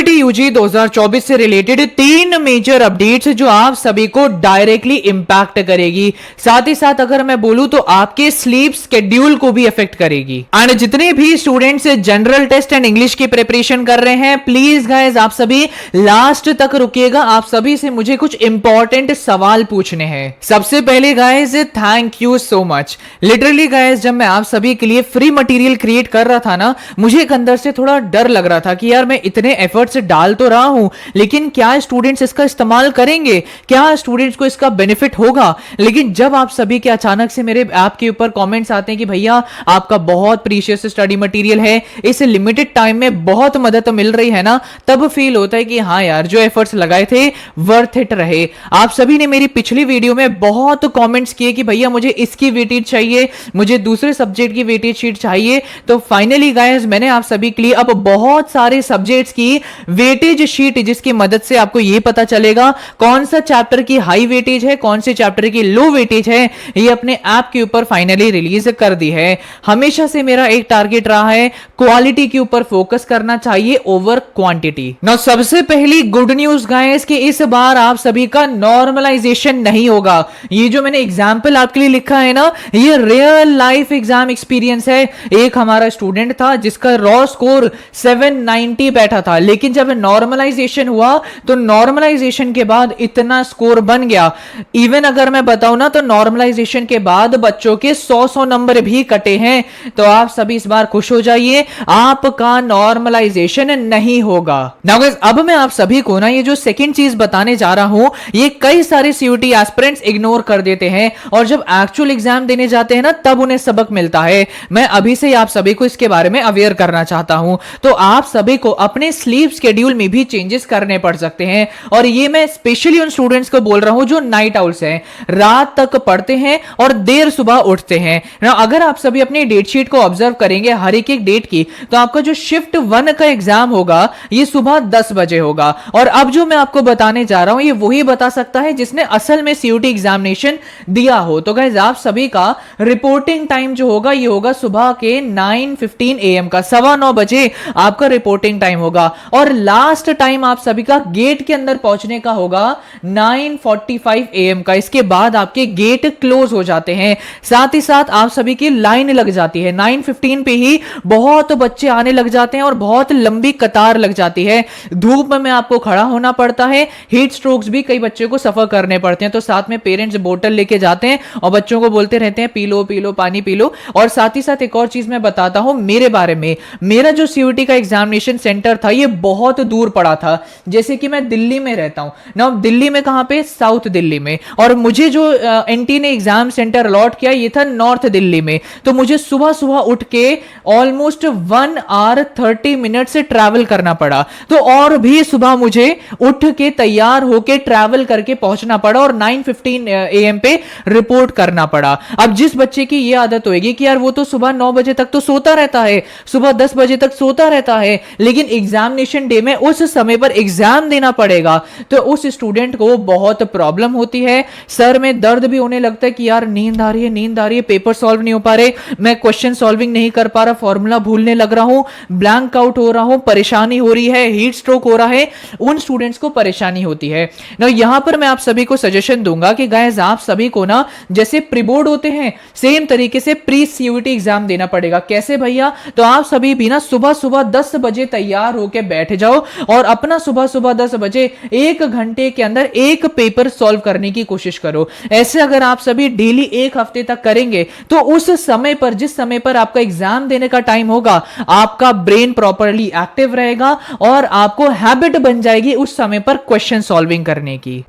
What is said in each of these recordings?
CUET UG 2024 से related 3 major updates जो आप सभी को डायरेक्टली इंपैक्ट करेगी, साथ ही साथ अगर मैं बोलूं तो आपके स्लीप शेड्यूल को भी अफेक्ट करेगी। एंड जितने भी students general test and English की प्रिपरेशन कर रहे हैं, प्लीज गाइस आप सभी लास्ट तक रुकिएगा। आप सभी से मुझे कुछ इंपॉर्टेंट सवाल पूछने हैं। सबसे पहले guys thank you so much. Literally guys जब मैं आप सभी के लिए फ्री मटेरियल क्रिएट कर रहा था ना, मुझे एक अंदर से थोड़ा डर लग रहा था कि यार मैं इतने एफर्ट्स डाल तो रहा हूं, लेकिन क्या स्टूडेंट्स इसका इस्तेमाल करेंगे, क्या स्टूडेंट्स को इसका बेनिफिट होगा। लेकिन जब आप सभी के अचानक से मेरे ऐप के ऊपर कमेंट्स आते हैं कि भैया आपका बहुत प्रीशियस स्टडी मटेरियल है, इस लिमिटेड टाइम में बहुत मदद मिल रही है ना, तब फील होता है कि हाँ यार जो एफर्ट्स लगाए थे वर्थ इट रहे। आप सभी ने मेरी पिछली वीडियो में बहुत कमेंट्स किए कि भैया मुझे इसकी वेटेज चाहिए, मुझे दूसरे सब्जेक्ट की वेटेज शीट चाहिए। तो फाइनली गाइस मैंने आप सभी के लिए अब बहुत सारे सब्जेक्ट्स की वेटेज शीट, जिसकी मदद से आपको यह पता चलेगा कौन सा चैप्टर की हाई वेटेज है, कौन से चैप्टर की लो वेटेज है, ये अपने ऐप के ऊपर फाइनली रिलीज कर दी है। हमेशा से मेरा एक टारगेट रहा है क्वालिटी के ऊपर फोकस करना चाहिए ओवर क्वांटिटी। नाउ सबसे पहली गुड न्यूज गाइस कि इस बार आप सभी का नॉर्मलाइजेशन नहीं होगा। ये जो मैंने एग्जांपल आपके लिए लिखा है ना, ये रियल लाइफ एग्जाम एक्सपीरियंस है। एक हमारा स्टूडेंट था जिसका रॉ स्कोर 790 बैठा था, लेकिन जब नॉर्मलाइजेशन हुआ तो नॉर्मलाइजेशन के बाद इतना स्कोर बन गया। इवन अगर मैं बताऊं ना तो नॉर्मलाइजेशन के बाद बच्चों के 100 नंबर भी कटे हैं। तो आप सभी इस बार खुश हो जाइए, आपका नॉर्मलाइजेशन नहीं होगा। नाउ गाइस अब मैं आप सभी को ना ये जो सेकंड चीज बताने जा रहा हूं, ये कई सारे सीयूटी एस्पिरेंट्स इग्नोर कर देते हैं और जब एक्चुअल एग्जाम देने जाते हैं ना तब उन्हें सबक मिलता है। मैं अभी से आप सभी को इसके बारे में अवेयर करना चाहता हूं। तो आप सभी को अपने स्लीप शेड्यूल में भी चेंजेस करने पड़ सकते हैं, और ये मैं स्पेशली उन स्टूडेंट्स को बोल रहा हूं जो नाइट आउल्स हैं, रात तक पढ़ते हैं और देर सुबह उठते हैं ना। अगर आप सभी अपनी डेट शीट को ऑब्जर्व करेंगे हर एक डेट की, तो आपका जो शिफ्ट 1 का एग्जाम होगा ये सुबह 10 बजे होगा। और अब जो मैं आपको बताने जा रहा हूं ये वही बता सकता है जिसने असल में सीयूटी एग्जामिनेशन दिया हो। तो गाइस आप सभी का रिपोर्टिंग टाइम जो होगा ये होगा सुबह के 9:15 AM का, 9:15 बजे आपका रिपोर्टिंग टाइम होगा। और लास्ट टाइम आप सभी का गेट के अंदर पहुंचने का होगा 9:45 AM का। इसके बाद आपके गेट क्लोज हो जाते हैं, साथ ही साथ आप सभी की लाइन लग जाती है। 9:15 पे ही बहुत बच्चे आने लग जाते हैं और बहुत लंबी कतार लग जाती है। धूप में आपको खड़ा होना पड़ता है, हीट स्ट्रोक्स भी कई बच्चों को सफर करने पड़ते हैं। तो साथ में पेरेंट्स बोतल लेके जाते हैं और बच्चों को बोलते रहते हैं पी लो पी लो, पानी पी लो। और साथ ही साथ एक और चीज मैं बताता हूं मेरे बारे में, मेरा जो सीयूटी का एग्जामिनेशन सेंटर था ये बहुत दूर पड़ा था। जैसे कि मैं दिल्ली में रहता हूं ना, दिल्ली में कहां पे, साउथ दिल्ली में, और मुझे जो एनटी ने एग्जाम सेंटर अलॉट किया ये था नॉर्थ दिल्ली में। तो मुझे सुबह सुबह उठ के ऑलमोस्ट 1 hour 30 मिनट से ट्रैवल करना पड़ा। तो और भी सुबह मुझे उठ के तैयार होके ट्रैवल करके पहुंचना पड़ा और 9:15 AM पे रिपोर्ट करना पड़ा। अब जिस बच्चे की ये आदत होगी कि यार वो तो सुबह 9 बजे तक तो सोता रहता है, सुबह 10 बजे तक सोता रहता है, लेकिन एग्जामिनेशन डे में उस समय पर एग्जाम देना पड़ेगा, तो उस स्टूडेंट को बहुत प्रॉब्लम होती है। सर में दर्द भी होने लगता है कि यार नींद आ रही है, नींद आ रही है, पेपर सॉल्व नहीं हो पा रहे, मैं क्वेश्चन सॉल्विंग नहीं कर पा रहा, फॉर्मूला भूलने लग रहा हूं, ब्लैंक आउट हो रहा हूं, परेशानी हो रही है, हीट स्ट्रोक हो रहा है। उन स्टूडेंट्स को परेशानी होती है ना। यहां पर मैं आप सभी को सजेशन दूंगा कि गाइस आप सभी को ना जैसे प्री बोर्ड होते हैं सेम तरीके से प्री सीयूटी एग्जाम देना पड़ेगा। कैसे भैया, तो आप सभी भी ना सुबह सुबह 10 बजे तैयार होकर बैठ जाओ और अपना सुबह सुबह 10 बजे 1 घंटे के अंदर एक पेपर सॉल्व करने की कोशिश करो। ऐसे अगर आप सभी डेली 1 हफ्ते तक करेंगे तो उस समय पर, जिस समय पर आपका एग्जाम देने का टाइम होगा, आपका ब्रेन प्रॉपर्ली एक्टिव रहेगा और आपको हैबिट बन जाएगी उस समय पर क्वेश्चन सॉल्विंग करने की।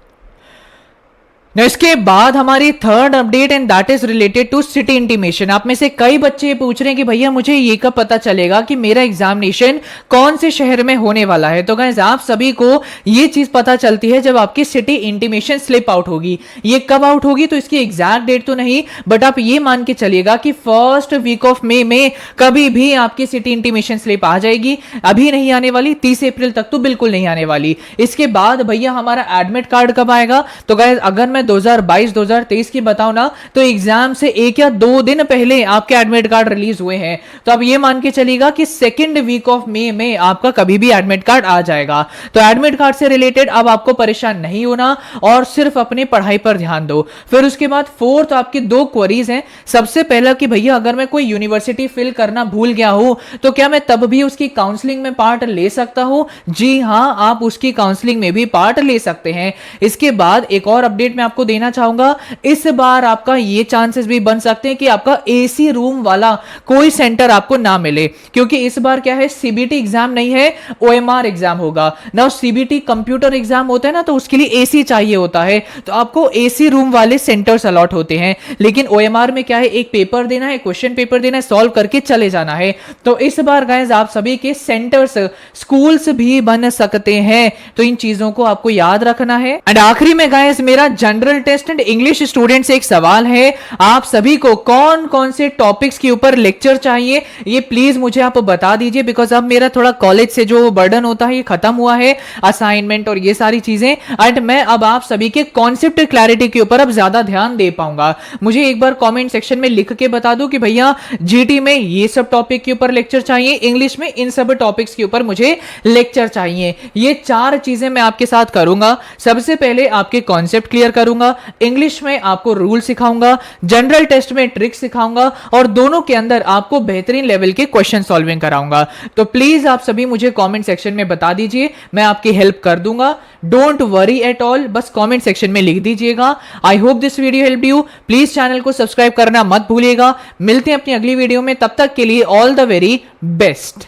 इसके बाद हमारी third update and that is related to city intimation. आप में से कई बच्चे पूछ रहे हैं कि भैया मुझे ये कब पता चलेगा कि मेरा एग्जामिनेशन कौन से शहर में होने वाला है। तो गाइस आप सभी को ये चीज पता चलती है जब आपकी सिटी इंटीमेशन स्लिप आउट होगी। ये कब आउट होगी तो इसकी एग्जैक्ट डेट तो नहीं, बट आप ये मान के चलिएगा कि फर्स्ट वीक ऑफ मई में कभी भी आपकी सिटी इंटीमेशन स्लिप आ जाएगी। अभी नहीं आने वाली, 30 अप्रैल तक तो बिल्कुल नहीं आने वाली। इसके बाद भैया हमारा एडमिट कार्ड कब आएगा, तो गाइस अगर मैं 2022-2023 की बताऊं ना तो एग्जाम से 1 या 2 दिन पहले आपके एडमिट कार्ड रिलीज हुए हैं। तो अब ये मान के चलिएगा कि सेकेंड वीक ऑफ मई में आपका कभी भी एडमिट कार्ड आ जाएगा। तो एडमिट कार्ड से रिलेटेड अब आपको परेशान नहीं होना और सिर्फ अपनी पढ़ाई पर ध्यान दो। फिर उसके बाद फोर्थ आपकी 2 क्वेरीज हैं। सबसे पहला कि भैया अगर मैं कोई यूनिवर्सिटी फिल करना भूल गया हूं तो क्या मैं तब भी उसकी काउंसलिंग में पार्ट ले सकता हूं? जी हां, आप उसकी काउंसलिंग में भी पार्ट ले सकते हैं। इसके बाद एक और अपडेट मैं आपको देना चाहूंगा, इस बार आपका ये चांसेस भी बन सकते हैं कि आपका एसी रूम वाला कोई सेंटर आपको ना मिले, क्योंकि इस बार क्या है, सीबीटी एग्जाम नहीं है, ओएमआर एग्जाम होगा ना। सीबीटी कंप्यूटर एग्जाम होता है ना, तो उसके लिए एसी चाहिए होता है, तो आपको एसी रूम वाले सेंटर्स अलॉट होते हैं। लेकिन ओएमआर में क्या है, एक पेपर देना है, क्वेश्चन पेपर देना है, सॉल्व करके चले जाना है। तो इस बार गाइस आप सभी के सेंटर्स स्कूल्स भी बन सकते हैं, तो इन चीजों को आपको याद रखना है। एंड आखिरी में गाइस मेरा general test and English student से एक सवाल है, आप सभी को कौन कौन से टॉपिक्स के ऊपर लेक्चर चाहिए ये प्लीज मुझे आप बता दीजिए, बिकॉज अब मेरा थोड़ा कॉलेज से जो बर्डन होता है ये खत्म हुआ है, असाइनमेंट और ये सारी चीजें, एंड मैं अब आप सभी के कॉन्सेप्ट क्लैरिटी के ऊपर अब ज्यादा ध्यान दे पाऊंगा। मुझे एक बार कमेंट सेक्शन में लिख के बता दो कि भैया जीटी में ये सब टॉपिक के ऊपर लेक्चर चाहिए, इंग्लिश में इन सब टॉपिक्स के ऊपर मुझे लेक्चर चाहिए। ये 4 चीजें मैं आपके साथ करूंगा। सबसे पहले आपके कॉन्सेप्ट क्लियर करूंगा, इंग्लिश में आपको रूल सिखाऊंगा, जनरल टेस्ट में ट्रिक सिखाऊंगा और दोनों के अंदर आपको बेहतरीन लेवल के क्वेश्चन सॉल्विंग कराऊंगा। तो प्लीज आप सभी मुझे कमेंट सेक्शन में बता दीजिए, मैं आपकी हेल्प कर दूंगा। डोंट वरी एट ऑल, बस कमेंट सेक्शन में लिख दीजिएगा। I hope this video help you. Please channel को सब्सक्राइब करना मत भूलिएगा। मिलते हैं अपनी अगली वीडियो में, तब तक के लिए ऑल द वेरी बेस्ट।